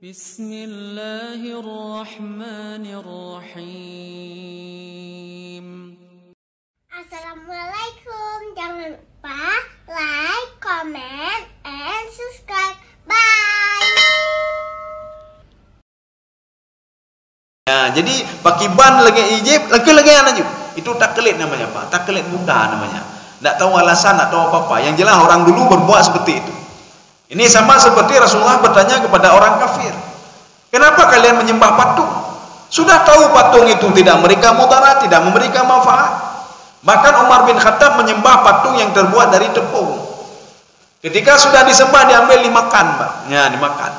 Bismillahirrahmanirrahim. Assalamualaikum. Jangan lupa like, comment, and subscribe. Bye. Ya, jadi pakai ban lagi ijib, lagi anak itu taklid namanya, Pak. Taklid Buddha namanya. Tidak tahu alasan, tidak tahu apa-apa. Yang jelas orang dulu berbuat seperti itu. Ini sama seperti Rasulullah bertanya kepada orang kafir, kenapa kalian menyembah patung? Sudah tahu patung itu tidak memberikan mudarat, tidak memberikan manfaat. Bahkan Umar bin Khattab menyembah patung yang terbuat dari tepung. Ketika sudah disembah diambil dimakan, Pak. Ya, dimakan.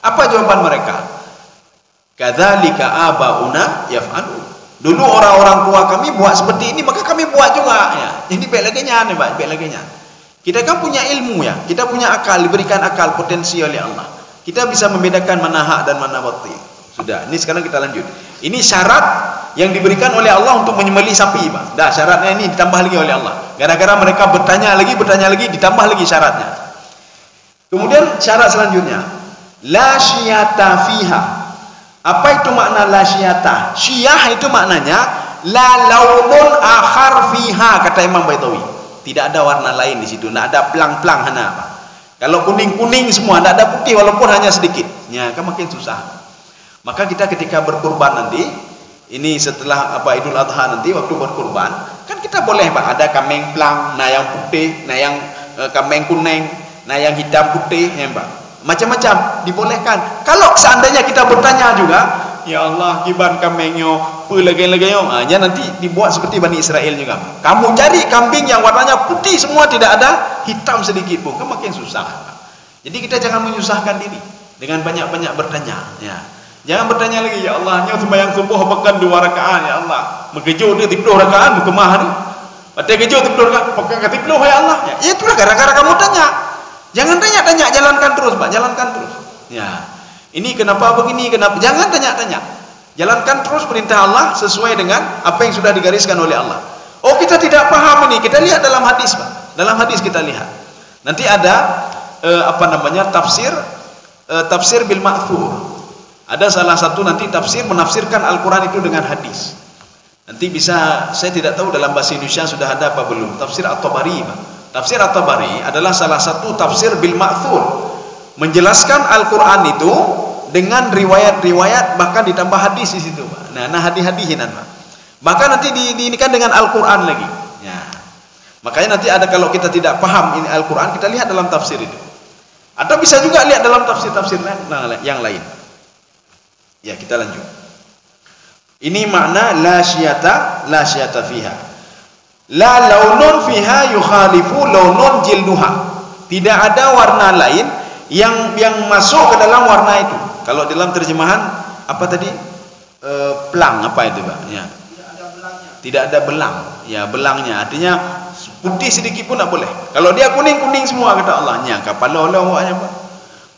Apa jawaban mereka? Kadzalika abauna yaf'alu. Dulu orang-orang tua kami buat seperti ini, maka kami buat juga. Ya, jadi baik lagi nih, Pak, baik lagi. Kita kan punya ilmu ya, kita punya akal, diberikan akal potensi oleh Allah. Kita bisa membedakan mana hak dan mana batil. Sudah, ini sekarang kita lanjut. Ini syarat yang diberikan oleh Allah untuk menyembelih sapi, Pak. Dah, syaratnya ini ditambah lagi oleh Allah. Gara-gara mereka bertanya lagi, ditambah lagi syaratnya. Kemudian syarat selanjutnya, la syiyata fiha. Apa itu makna la syiyata? Syiyah itu maknanya la launun akhar fiha, kata Imam Baitawi. Tidak ada warna lain di situ, tidak ada pelang-pelang hana, Pak. Kalau kuning-kuning semua, tidak ada putih walaupun hanya sedikit. Ya, kan makin susah. Maka kita ketika berkurban nanti, ini setelah Idul Adha nanti waktu berkurban, kan kita boleh, Pak, ada kambing pelang, nah yang putih, nah yang kambing kuning, nah yang hitam putih, ya, Pak. Macam-macam dibolehkan. Kalau seandainya kita bertanya juga, ya Allah, kiban kambingnya, pelagay-lagayo, hanya nanti dibuat seperti Bani Israel juga. Kamu cari kambing yang warnanya putih semua, tidak ada hitam sedikit pun, kan makin susah. Jadi kita jangan menyusahkan diri dengan banyak-banyak bertanya. Ya. Jangan bertanya lagi, ya Allah, hanya sembahyang subuh bahkan 2 rakaat, ya Allah. Mengejut dia 10 rakaat, berkemah ni. Patah kejut 10 rakaat, pakai 10, ya Allah. Ya, itulah gara-gara kamu tanya. Jangan tanya-tanya, jalankan terus, Pak, jalankan terus. Ya. Ini kenapa begini, kenapa? Jangan tanya-tanya. Jalankan terus perintah Allah sesuai dengan apa yang sudah digariskan oleh Allah. Oh, kita tidak paham ini, kita lihat dalam hadis, Pak. Dalam hadis kita lihat. Nanti ada tafsir bil ma'thur. Ada salah satu nanti tafsir menafsirkan Al-Qur'an itu dengan hadis. Nanti bisa, saya tidak tahu dalam bahasa Indonesia sudah ada apa belum. Tafsir At-Tabari, Pak. Tafsir At-Tabari adalah salah satu tafsir bil ma'thur, menjelaskan Al-Qur'an itu dengan riwayat-riwayat, bahkan ditambah hadis di situ, Pak. Nah, hadis-hadisan, Pak. Bahkan nanti diinikan dengan Al-Qur'an lagi. Ya. Makanya nanti ada, kalau kita tidak paham ini Al-Qur'an, kita lihat dalam tafsir itu. Atau bisa juga lihat dalam tafsir-tafsir yang lain. Ya, kita lanjut. Ini makna la syiyata fiha. La launun fiha yukhalifu launun jilduha. Tidak ada warna lain yang masuk ke dalam warna itu. Kalau dalam terjemahan apa tadi? Pelang apa itu, Pak? Ya. Tidak ada belang. Ya, belangnya artinya putih sedikit pun tak boleh. Kalau dia kuning-kuning semua, kata Allah, nya kepala awaknya, Pak.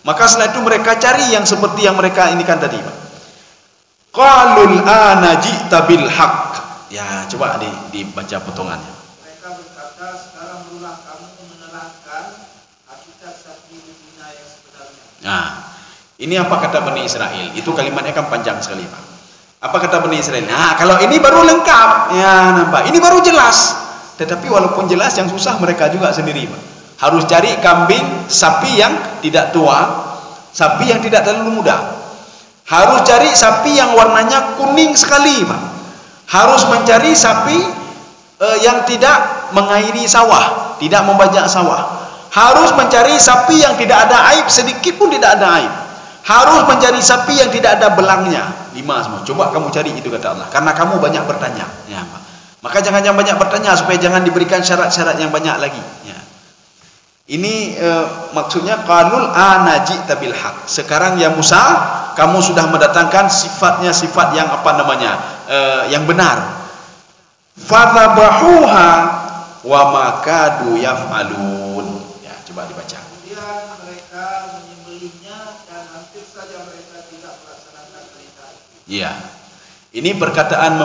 Maka setelah itu mereka cari yang seperti yang mereka inikan tadi, Pak. Qalul ana ji'ta bil haqq. Ya, coba dibaca potongannya. Mereka berkata, sekarang berulang kamu menerangkan hakikat sapi betina yang sebenarnya. Nah, ini apa kata Bani Israel? Itu kalimatnya kan panjang sekali, Pak. Apa kata Bani Israel? Nah, kalau ini baru lengkap. Ya, nampak. Ini baru jelas. Tetapi walaupun jelas, yang susah mereka juga sendiri, Pak. Harus cari kambing, sapi yang tidak tua, sapi yang tidak terlalu muda. Harus cari sapi yang warnanya kuning sekali, Pak. Harus mencari sapi yang tidak mengairi sawah, tidak membajak sawah. Harus mencari sapi yang tidak ada aib, sedikit pun tidak ada aib. Harus mencari sapi yang tidak ada belangnya. 5 semua. Coba kamu cari itu, kata Allah. Karena kamu banyak bertanya. Ya, Pak. Maka jangan banyak bertanya supaya jangan diberikan syarat-syarat yang banyak lagi. Ya. Ini maksudnya qalul ana ji'ta bil haq. Sekarang ya Musa, kamu sudah mendatangkan sifatnya, sifat yang yang benar. Fadhabahuha wa ma kadu yaf'alun. Ya, coba dibaca. Kemudian mereka menyembelihnya dan hampir saja mereka tidak melaksanakan perintah itu. Ya. Ini perkataan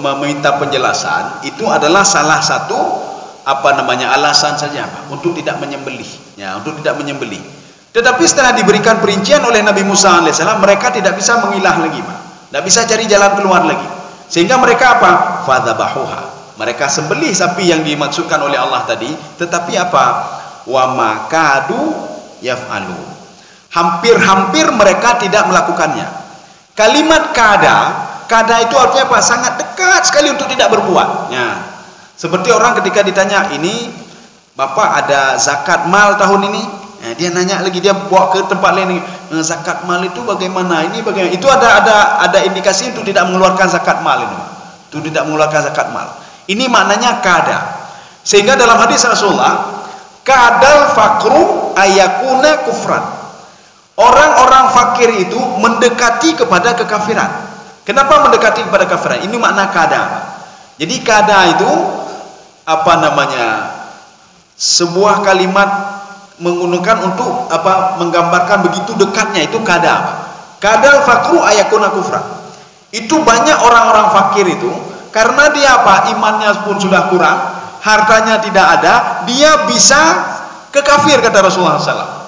meminta penjelasan itu adalah salah satu alasan saja, Pak, untuk tidak menyembelih. Ya, untuk tidak menyembelih. Tetapi setelah diberikan perincian oleh Nabi Musa alaihissalam, mereka tidak bisa mengilah lagi, Pak. Tidak bisa cari jalan keluar lagi. Sehingga mereka apa? Fadzabahuha. Mereka sembelih sapi yang dimaksudkan oleh Allah tadi, tetapi apa? Wa makadu yaf'alu. Hampir-hampir mereka tidak melakukannya. Kalimat kada itu artinya apa? Sangat dekat sekali untuk tidak berbuat. Ya. Seperti orang ketika ditanya, ini Bapak ada zakat mal tahun ini? Dia nanya lagi, dia bawa ke tempat lain, zakat mal itu bagaimana? Ini bagaimana? Itu ada indikasi untuk tidak mengeluarkan zakat mal ini. Itu tidak mengeluarkan zakat mal. Ini maknanya kada. Sehingga dalam hadis Rasulullah, kadal fakru ayakuna kufran. Orang-orang fakir itu mendekati kepada kekafiran. Kenapa mendekati kepada kekafiran? Ini makna kada. Jadi kada itu apa namanya? Sebuah kalimat menggunakan untuk apa, menggambarkan begitu dekatnya, itu kada. Kadal fakru ayakuna kufra. Itu banyak orang-orang fakir itu karena dia apa, imannya pun sudah kurang, hartanya tidak ada, dia bisa ke kafir, kata Rasulullah SAW.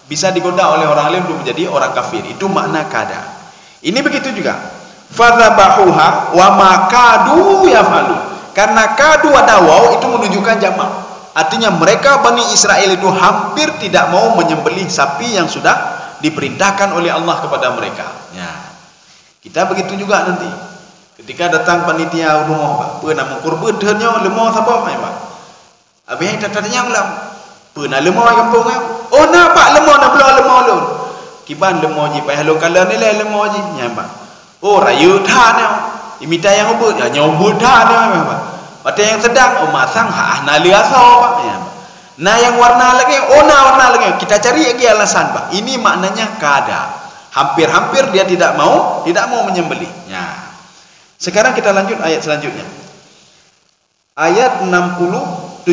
Bisa digoda oleh orang lain untuk menjadi orang kafir. Itu makna kada. Ini begitu juga. Fadzabahuha wa makadu yafalu. Karena kadu ada waw itu menunjukkan jamak. Artinya mereka Bani Israel itu hampir tidak mau menyembelih sapi yang sudah diperintahkan oleh Allah kepada mereka. Ya. Kita begitu juga nanti. Ketika datang panitia rumah, Pak, pernah mengkurban dahnya lemah siapa, Pak? Habis tanya ulang. Pernah lemah kampung kan? Oh, nampak lemah nak belah lemah lu. Kiban lemah ji, pai halu kala ni lah lemah ji, nyamba. Oh, rayu dah ni. Imita yang ubud, ya nyobud dah ni, Pak. Ada yang sedang, oh masang nak lihat apa? Ya. Nah yang warna lagi, oh nah warna lagi. Kita cari lagi alasan, Pak. Ini maknanya kada. Hampir-hampir dia tidak mau menyembelih. Ya. Sekarang kita lanjut ayat selanjutnya. Ayat 72.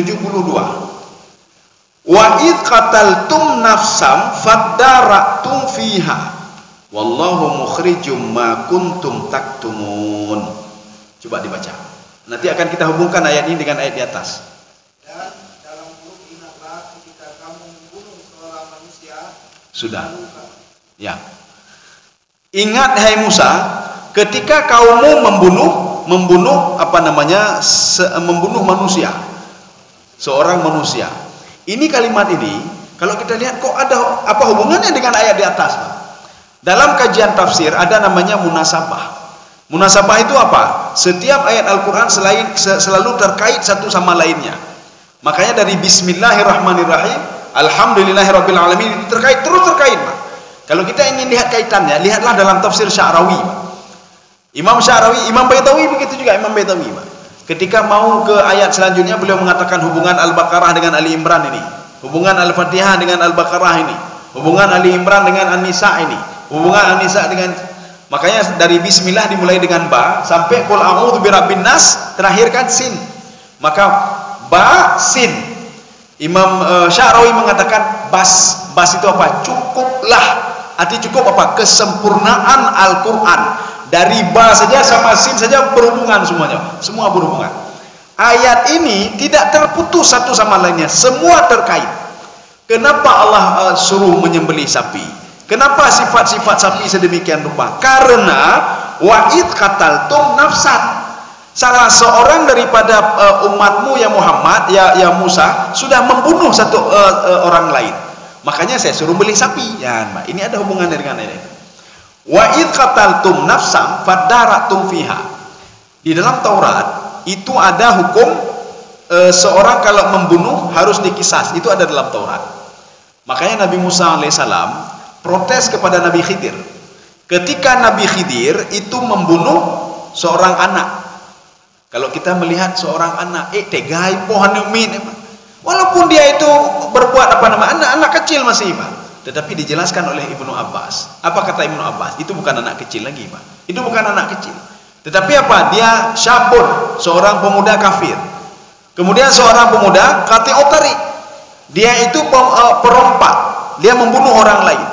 Wa id qataltum nafsam fadara'tum fiha. Wallahu mukhrijum ma kuntum taktumun. Coba dibaca. Nanti akan kita hubungkan ayat ini dengan ayat di atas. Dan dalam huruf ingatlah ketika kamu membunuh seorang manusia. Sudah. Ya. Ingat hai Musa, ketika kaummu membunuh apa namanya? Membunuh manusia. Seorang manusia. Ini kalimat ini, kalau kita lihat kok ada apa hubungannya dengan ayat di atas, Pak? Dalam kajian tafsir ada namanya munasabah. Munasabah itu apa? Setiap ayat Al-Quran selalu terkait satu sama lainnya. Makanya dari Bismillahirrahmanirrahim, Alhamdulillahirrabbilalamin itu terkait, terus terkait, Pak. Kalau kita ingin lihat kaitannya, lihatlah dalam tafsir Sya'rawi, Pak. Imam Sya'rawi, Imam Baitawi begitu juga, Imam Baitawi, Pak. Ketika mau ke ayat selanjutnya, beliau mengatakan hubungan Al-Baqarah dengan Ali Imran ini, hubungan Al-Fatihah dengan Al-Baqarah ini, hubungan Ali Imran dengan An-Nisa ini, hubungan An-Nisa dengan, makanya dari bismillah dimulai dengan ba sampai qul a'udzu birabbin nas terakhir kan sin. Maka ba sin. Imam Sya'rawi mengatakan bas itu apa? Cukuplah. Arti cukup apa? Kesempurnaan Al-Qur'an. Dari ba saja sama sin saja berhubungan semuanya. Semua berhubungan. Ayat ini tidak terputus satu sama lainnya, semua terkait. Kenapa Allah suruh menyembelih sapi? Kenapa sifat-sifat sapi sedemikian rupa? Karena wa'id qataltum nafsan. Salah seorang daripada umatmu ya Muhammad, ya Musa, sudah membunuh satu orang lain. Makanya saya suruh beli sapi. Ya, ini ada hubungannya dengan ini. Wa'id qataltum nafsan fadara'tum fiha. Di dalam Taurat itu ada hukum seorang kalau membunuh harus dikisas. Itu ada dalam Taurat. Makanya Nabi Musa alaihissalam protes kepada Nabi Khidir. Ketika Nabi Khidir itu membunuh seorang anak. Kalau kita melihat seorang anak, tegai pohon umin, walaupun dia itu berbuat apa nama anak kecil masih, Pak. Tetapi dijelaskan oleh Ibnu Abbas. Apa kata Ibnu Abbas? Itu bukan anak kecil lagi, Pak. Itu bukan anak kecil. Tetapi apa? Dia syabun, seorang pemuda kafir. Kemudian seorang pemuda qati'ut tariq. Dia itu perompak. Dia membunuh orang lain.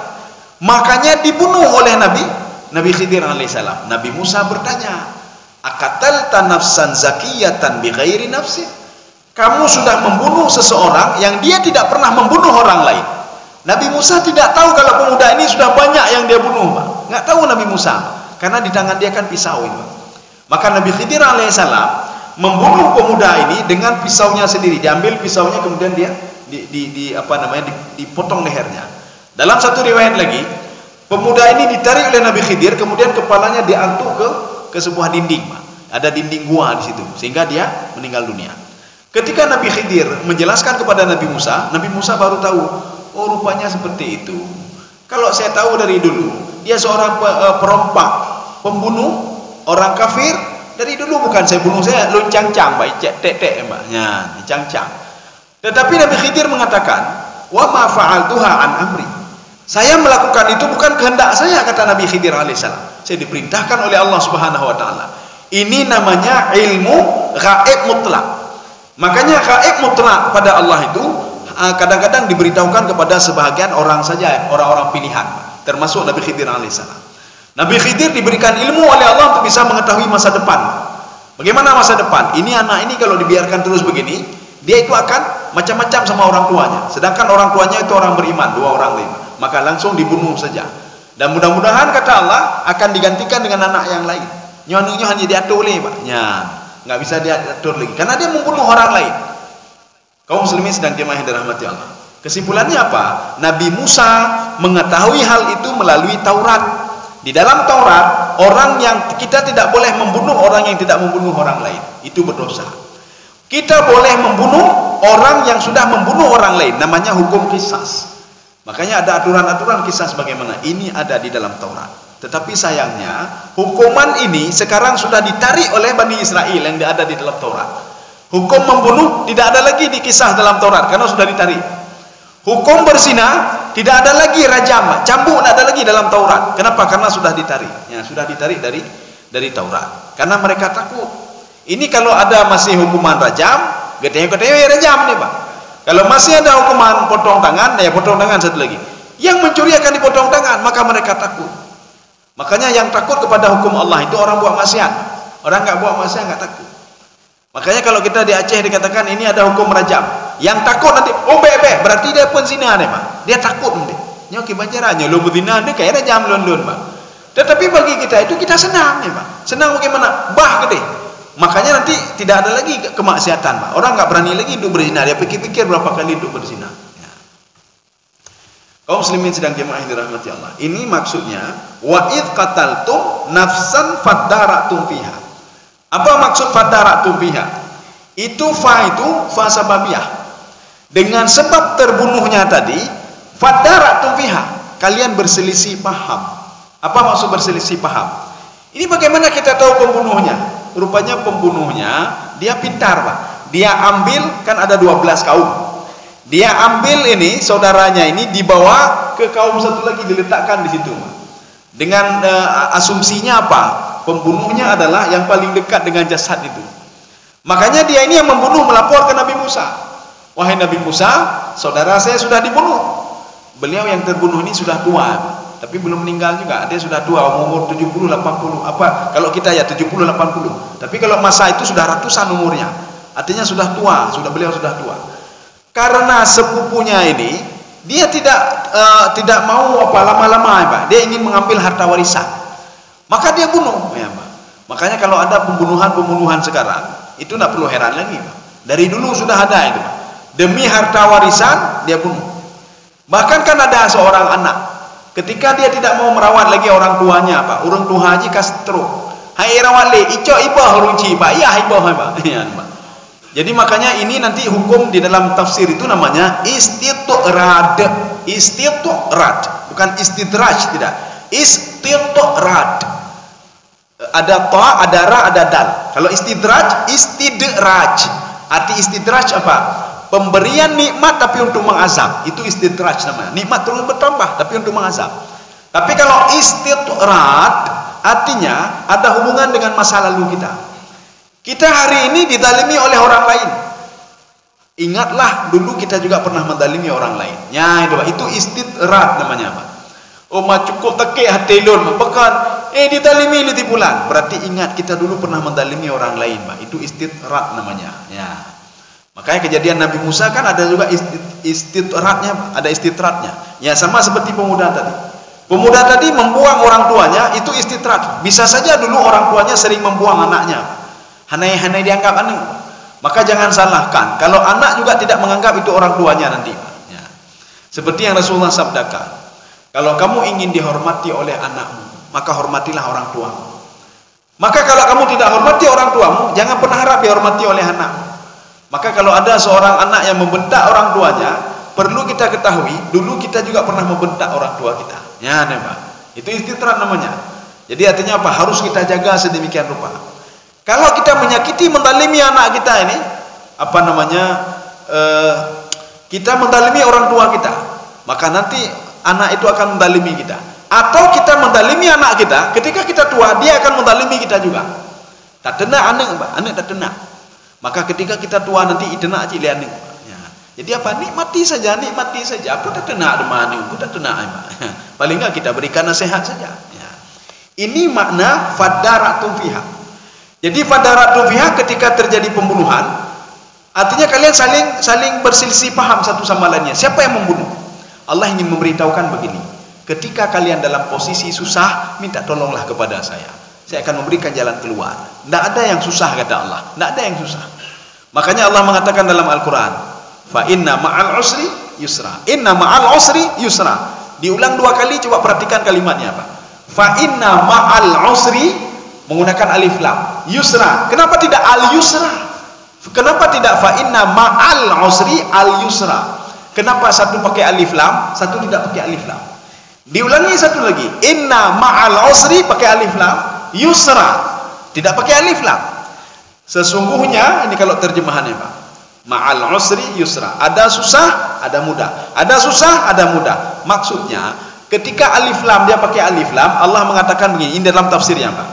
Makanya dibunuh oleh Nabi Khidir alaihissalam. Nabi Musa bertanya, "Aqatalta nafsan zakiyatan bighairi nafsin?" Kamu sudah membunuh seseorang yang dia tidak pernah membunuh orang lain. Nabi Musa tidak tahu kalau pemuda ini sudah banyak yang dia bunuh, Pak. Nggak tahu Nabi Musa, karena di tangan dia kan pisau itu. Maka Nabi Khidir alaihissalam membunuh pemuda ini dengan pisaunya sendiri. Diambil pisaunya, kemudian dia dipotong lehernya. Dalam satu riwayat lagi, pemuda ini ditarik oleh Nabi Khidir, kemudian kepalanya diantuk ke sebuah dinding, Pak. Ada dinding gua di situ, sehingga dia meninggal dunia. Ketika Nabi Khidir menjelaskan kepada Nabi Musa baru tahu, oh rupanya seperti itu. Kalau saya tahu dari dulu, dia seorang perompak, pembunuh orang kafir. Dari dulu bukan saya bunuh, saya loncang-cang, baik cek mbaknya, cang-cang. Tetapi Nabi Khidir mengatakan, wa ma fa'altuha an amri. Saya melakukan itu bukan kehendak saya, kata Nabi Khidir alaihissalam. Saya diperintahkan oleh Allah Subhanahu wa taala. Ini namanya ilmu gaib mutlak. Makanya gaib mutlak pada Allah itu kadang-kadang diberitahukan kepada sebagian orang saja, orang-orang pilihan, termasuk Nabi Khidir alaihissalam. Nabi Khidir diberikan ilmu oleh Allah untuk bisa mengetahui masa depan. Bagaimana masa depan? Ini anak ini kalau dibiarkan terus begini, dia itu akan macam-macam sama orang tuanya. Sedangkan orang tuanya itu orang beriman, 2 orang lain. Maka langsung dibunuh saja. Dan mudah-mudahan kata Allah akan digantikan dengan anak yang lain. Nyonya hanya diatur oleh, Pak. Nggak bisa diatur lagi, karena dia membunuh orang lain. Kaum muslimin sedang jemaah yang dirahmati Allah. Kesimpulannya apa? Nabi Musa mengetahui hal itu melalui Taurat. Di dalam Taurat, orang yang kita tidak boleh membunuh orang yang tidak membunuh orang lain. Itu berdosa. Kita boleh membunuh orang yang sudah membunuh orang lain. Namanya hukum qisas. Makanya ada aturan-aturan qisas bagaimana. Ini ada di dalam Taurat. Tetapi sayangnya, hukuman ini sekarang sudah ditarik oleh Bani Israel yang ada di dalam Taurat. Hukum membunuh tidak ada lagi di kisah dalam Taurat karena sudah ditarik. Hukum berzina tidak ada lagi, rajam, cambuk tidak ada lagi dalam Taurat. Kenapa? Karena sudah ditarik. Sudah ditarik dari Taurat. Karena mereka takut. Ini kalau ada masih hukuman rajam, gedewe rajam nih, Pak. Kalau masih ada hukuman potong tangan, ya potong tangan satu lagi. Yang mencuri akan dipotong tangan, maka mereka takut. Makanya yang takut kepada hukum Allah itu orang buat maksiat. Orang nggak buat maksiat nggak takut. Makanya kalau kita di Aceh dikatakan ini ada hukum rajam, yang takut nanti, oh bebe, berarti dia pun zina nih, Pak. Dia takut nanti. Nyoki bacarannya lo berzina nih kayak rajam lon, Pak. Tetapi bagi kita itu kita senang nih, Pak. Senang bagaimana? Bah gede. Makanya nanti tidak ada lagi kemaksiatan, Pak. Orang nggak berani lagi untuk berzina. Dia pikir-pikir berapa kali untuk berzina. Kaum muslimin sedang jemaah yang dirahmati Allah. Ini maksudnya wa id qataltum nafsan faddaratum fiha. Apa maksud faddaratum fiha? Itu fa sababiyah. Dengan sebab terbunuhnya tadi, faddaratum fiha. Kalian berselisih paham. Apa maksud berselisih paham? Ini bagaimana kita tahu pembunuhnya? Rupanya pembunuhnya dia pintar, Pak. Dia ambil, kan ada 12 kaum. Dia ambil ini saudaranya ini dibawa ke kaum satu lagi, diletakkan di situ. Dengan asumsinya apa? Pembunuhnya adalah yang paling dekat dengan jasad itu. Makanya dia ini yang membunuh melapor ke Nabi Musa. Wahai Nabi Musa, saudara saya sudah dibunuh. Beliau yang terbunuh ini sudah tua, tapi belum meninggal juga. Dia sudah tua, umur 70, 80. Apa? Kalau kita ya 70, 80. Tapi kalau masa itu sudah ratusan umurnya. Artinya sudah tua, beliau sudah tua. Karena sepupunya ini dia tidak mau lama-lama, Pak. Dia ingin mengambil harta warisan. Maka dia bunuh, ya, Pak. Makanya kalau ada pembunuhan sekarang, itu tidak perlu heran lagi, Pak. Dari dulu sudah ada itu, Pak. Demi harta warisan dia bunuh. Bahkan kan ada seorang anak, ketika dia tidak mau merawat lagi orang tuanya, Pak. Orang tua haji kastro. Hai rawat le, ico ibah runci, Pak. Iya ibah, Pak. Ya, Pak. Jadi makanya ini nanti hukum di dalam tafsir itu namanya istidrad. Istidrad, bukan istidraj, tidak. Istidrad. Ada ta, ada ra, ada dal. Kalau istidraj, istidraj. Arti istidraj apa? Pemberian nikmat tapi untuk mengazab. Itu istidraj namanya. Nikmat terus bertambah tapi untuk mengazab. Tapi kalau istidrad artinya ada hubungan dengan masa lalu kita. Kita hari ini dizalimi oleh orang lain. Ingatlah dulu kita juga pernah menzalimi orang lain. Ya itu, Pak. Itu istidrad namanya, Pak. Oh, cukup tekek hati lun, bukan. Dizalimi itu bulan. Berarti ingat kita dulu pernah menzalimi orang lain, Pak. Itu istidrad namanya. Ya. Makanya kejadian Nabi Musa kan ada juga istitratnya, ada istitratnya. Ya sama seperti pemuda tadi. Pemuda tadi membuang orang tuanya, itu istitrat. Bisa saja dulu orang tuanya sering membuang anaknya. Hanai-hanai dianggap anak. Maka jangan salahkan. Kalau anak juga tidak menganggap itu orang tuanya nanti. Ya. Seperti yang Rasulullah sabdakan. Kalau kamu ingin dihormati oleh anakmu, maka hormatilah orang tuamu. Maka kalau kamu tidak hormati orang tuamu, jangan pernah harap dihormati oleh anakmu. Maka kalau ada seorang anak yang membentak orang tuanya, perlu kita ketahui, dulu kita juga pernah membentak orang tua kita. Ya, Pak. Itu istitrat namanya. Jadi artinya apa? Harus kita jaga sedemikian rupa. Kalau kita menyakiti, mendalimi anak kita ini, apa namanya? Kita mendalimi orang tua kita, maka nanti anak itu akan mendalimi kita. Atau kita mendalimi anak kita, ketika kita tua, dia akan mendalimi kita juga. Tak kena anak, Pak. Anak tak kena. Maka ketika kita tua nanti idena aja lihat nih. Ya. Jadi apa? Nikmati saja. Aku tak kena demam, aku tak kena. Paling enggak kita berikan nasihat saja. Ya. Ini makna fadaratun fiha. Jadi fadaratun fiha ketika terjadi pembunuhan, artinya kalian saling berselisih paham satu sama lainnya. Siapa yang membunuh? Allah ingin memberitahukan begini. Ketika kalian dalam posisi susah, minta tolonglah kepada saya. Saya akan memberikan jalan keluar. Tidak ada yang susah, kata Allah. Tidak ada yang susah. Makanya Allah mengatakan dalam Al-Quran, fa inna ma'al usri yusra. Inna ma'al usri yusra. Diulang 2 kali, coba perhatikan kalimatnya apa. Fa inna ma'al usri, menggunakan alif lam. Yusra. Kenapa tidak al yusra? Kenapa tidak fa inna ma'al usri al yusra? Kenapa satu pakai alif lam, satu tidak pakai alif lam? Diulangi satu lagi. Inna ma'al usri pakai alif lam, yusra tidak pakai alif lam. Sesungguhnya ini kalau terjemahannya Pak, ma'al usri yusra, ada susah ada mudah, ada susah ada mudah. Maksudnya ketika alif lam dia pakai alif lam, Allah mengatakan begini, ini dalam tafsirnya Pak,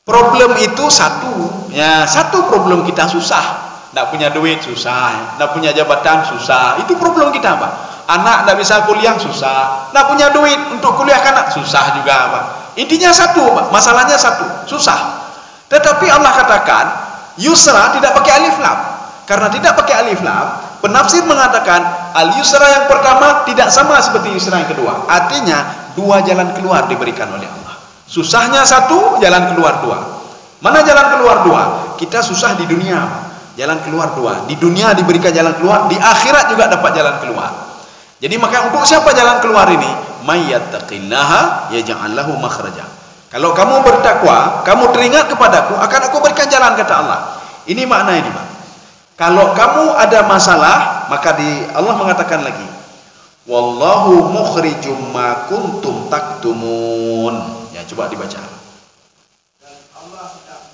problem itu satu ya, satu problem kita susah, tidak punya duit susah, tidak punya jabatan susah, itu problem kita Pak. Anak tidak bisa kuliah susah, tidak punya duit untuk kuliah anak susah juga Pak. Intinya satu Pak, masalahnya satu, susah. Tetapi Allah katakan yusra tidak pakai alif lam. Karena tidak pakai alif lam, penafsir mengatakan al yusra yang pertama tidak sama seperti yusra yang kedua. Artinya 2 jalan keluar diberikan oleh Allah. Susahnya satu, jalan keluar 2. Mana jalan keluar 2? Kita susah di dunia, jalan keluar 2. Di dunia diberikan jalan keluar, di akhirat juga dapat jalan keluar. Jadi maka untuk siapa jalan keluar ini? Mayyattaqillaha yaj'al lahu makhraja. Kalau kamu bertakwa, kamu teringat kepadaku, akan aku berikan jalan, kata Allah. Ini makna ini, Pak. Kalau kamu ada masalah, maka Allah mengatakan lagi, wallahu mukhrijum ma kuntum taktumun. Ya, coba dibaca. Dan Allah sedang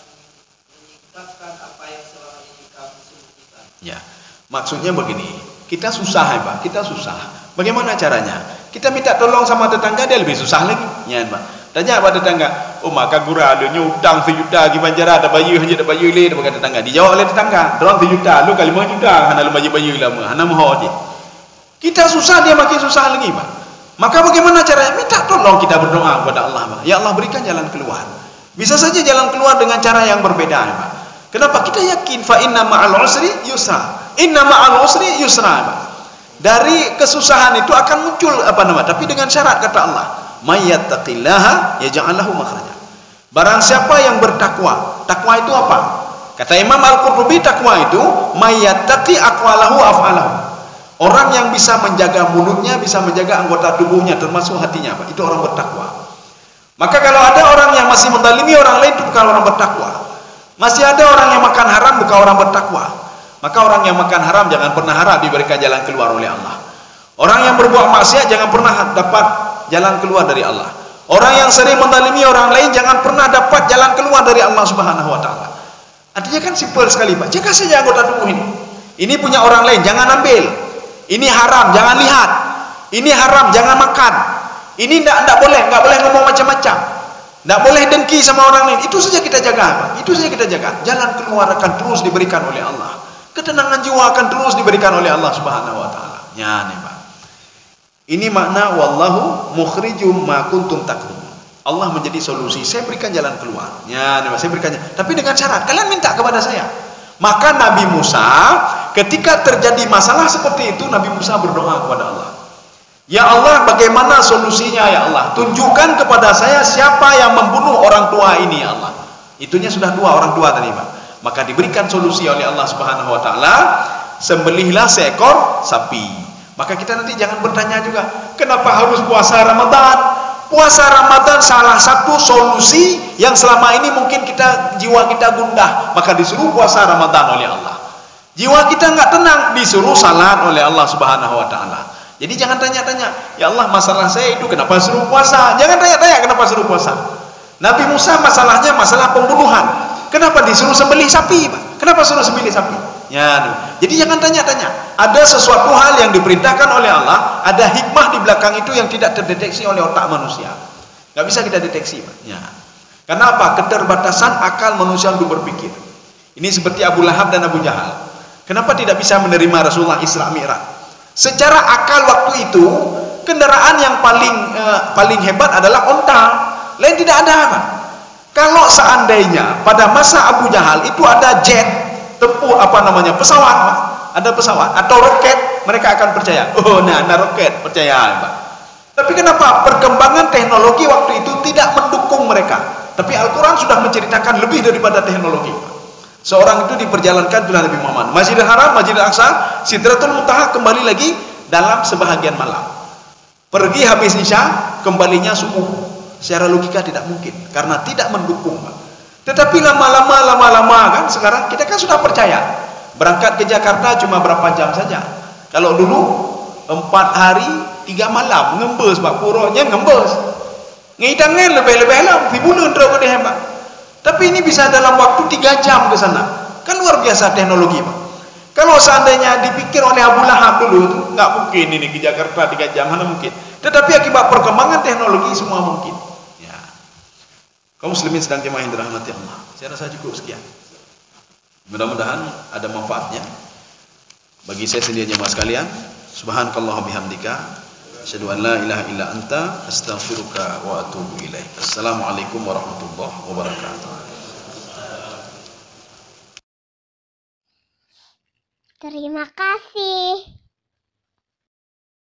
menyingkapkan apa yang selama ini kamu sembunyikan. Ya, maksudnya begini. Kita susah ya Pak, kita susah. Bagaimana caranya? Kita minta tolong sama tetangga, dia lebih susah lagi. Ya Pak. Tanya pada tetangga, oh maka gura adanya utang 1 juta gimana cara ada bayu hanya ada bayu le dekat tetangga. Dijawab oleh tetangga, dorang 1 juta, lu kali 5 juta, hana lu bayu lama, hana moho aje. Kita susah, dia makin susah lagi Pak. Maka bagaimana caranya? Minta tolong, kita berdoa kepada Allah Pak. Ya Allah berikan jalan keluar. Bisa saja jalan keluar dengan cara yang berbeda Pak. Kenapa? Kita yakin fa inna ma'al usri yusra. Inna ma'al usri yusra Pak. Dari kesusahan itu akan muncul apa nama? Tapi dengan syarat kata Allah, mayyattaqillaha yaj'al lahu makhraja. Barang siapa yang bertakwa. Takwa itu apa? Kata Imam Al-Qurtubi, takwa itu mayyattaqi aqwalahu af'alahu. Orang yang bisa menjaga mulutnya, bisa menjaga anggota tubuhnya termasuk hatinya, Pak. Itu orang bertakwa. Maka kalau ada orang yang masih mendalimi orang lain, itu bukan orang bertakwa. Masih ada orang yang makan haram, bukan orang bertakwa. Maka orang yang makan haram jangan pernah harap diberikan jalan keluar oleh Allah. Orang yang berbuat maksiat jangan pernah dapat jalan keluar dari Allah. Orang yang sering mendalimi orang lain jangan pernah dapat jalan keluar dari Allah Subhanahu wa taala. Artinya kan simpel sekali, Pak. Jaga saja anggota tubuh ini. Ini punya orang lain, jangan ambil. Ini haram, jangan lihat. Ini haram, jangan makan. Ini enggak boleh ngomong macam-macam. Enggak boleh dengki sama orang lain. Itu saja kita jaga, Pak. Itu saja kita jaga. Jalan keluar akan terus diberikan oleh Allah. Ketenangan jiwa akan terus diberikan oleh Allah Subhanahu wa taala. Ya, nih, Pak. Ini makna wallahu mukhrijum ma kuntum taktumun. Allah menjadi solusi. Saya berikan jalan keluar. Ya, nih, Pak, saya berikan. Tapi dengan syarat kalian minta kepada saya. Maka Nabi Musa ketika terjadi masalah seperti itu, Nabi Musa berdoa kepada Allah. Ya Allah, bagaimana solusinya ya Allah? Tunjukkan kepada saya siapa yang membunuh orang tua ini ya Allah. Itunya sudah dua orang tua tadi, Pak. Maka diberikan solusi oleh Allah Subhanahu wa taala, sembelihlah seekor sapi. Maka kita nanti jangan bertanya juga, kenapa harus puasa Ramadan? Puasa Ramadan salah satu solusi yang selama ini mungkin jiwa kita gundah, maka disuruh puasa Ramadan oleh Allah. Jiwa kita nggak tenang, disuruh salat oleh Allah Subhanahu wa taala. Jadi jangan tanya-tanya, ya Allah masalah saya itu kenapa suruh puasa? Jangan tanya-tanya kenapa suruh puasa. Nabi Musa masalahnya masalah pembunuhan. Kenapa disuruh sembelih sapi, Pak? Kenapa suruh sembelih sapi? Ya, jadi jangan tanya-tanya. Ada sesuatu hal yang diperintahkan oleh Allah, ada hikmah di belakang itu yang tidak terdeteksi oleh otak manusia. Nggak bisa kita deteksi, Pak. Ya. Karena apa? Keterbatasan akal manusia untuk berpikir. Ini seperti Abu Lahab dan Abu Jahal. Kenapa tidak bisa menerima Rasulullah Isra Mi'raj? Secara akal waktu itu kendaraan yang paling hebat adalah onta, lain tidak ada, Pak. Kalau seandainya pada masa Abu Jahal itu ada jet tempur pesawat, Pak. Ada pesawat atau roket, mereka akan percaya. Oh, nah roket, percaya, Pak. Tapi kenapa perkembangan teknologi waktu itu tidak mendukung mereka? Tapi Al-Quran sudah menceritakan lebih daripada teknologi, Pak. Seorang itu diperjalankan oleh Nabi Muhammad, Masjidil Haram, Masjidil Aqsa, Sidratul Muntaha, kembali lagi dalam sebahagian malam. Pergi habis Isya, kembalinya subuh. Secara logika tidak mungkin, karena tidak mendukung, Pak. Tetapi lama-lama kan sekarang kita kan sudah percaya. Berangkat ke Jakarta cuma berapa jam saja. Kalau dulu 4 hari 3 malam ngembes, Pak, puronya ngembes. Ngidangnya lebih-lebih alam, dibunuh terus ke hebat. Tapi ini bisa dalam waktu 3 jam ke sana. Kan luar biasa teknologi, Pak. Kalau seandainya dipikir oleh Abu Lahab dulu itu nggak mungkin ini ke Jakarta 3 jam, mana mungkin. Tetapi akibat perkembangan teknologi semua mungkin. Ya. Kaum muslimin sedang jemaah yang dirahmati Allah. Saya rasa cukup sekian. Mudah-mudahan ada manfaatnya bagi saya sendiri jemaah sekalian. Subhanakallah bihamdika, asyhadu an la ilaha illa anta, astaghfiruka wa atubu ilaik. Assalamualaikum warahmatullahi wabarakatuh. Terima kasih.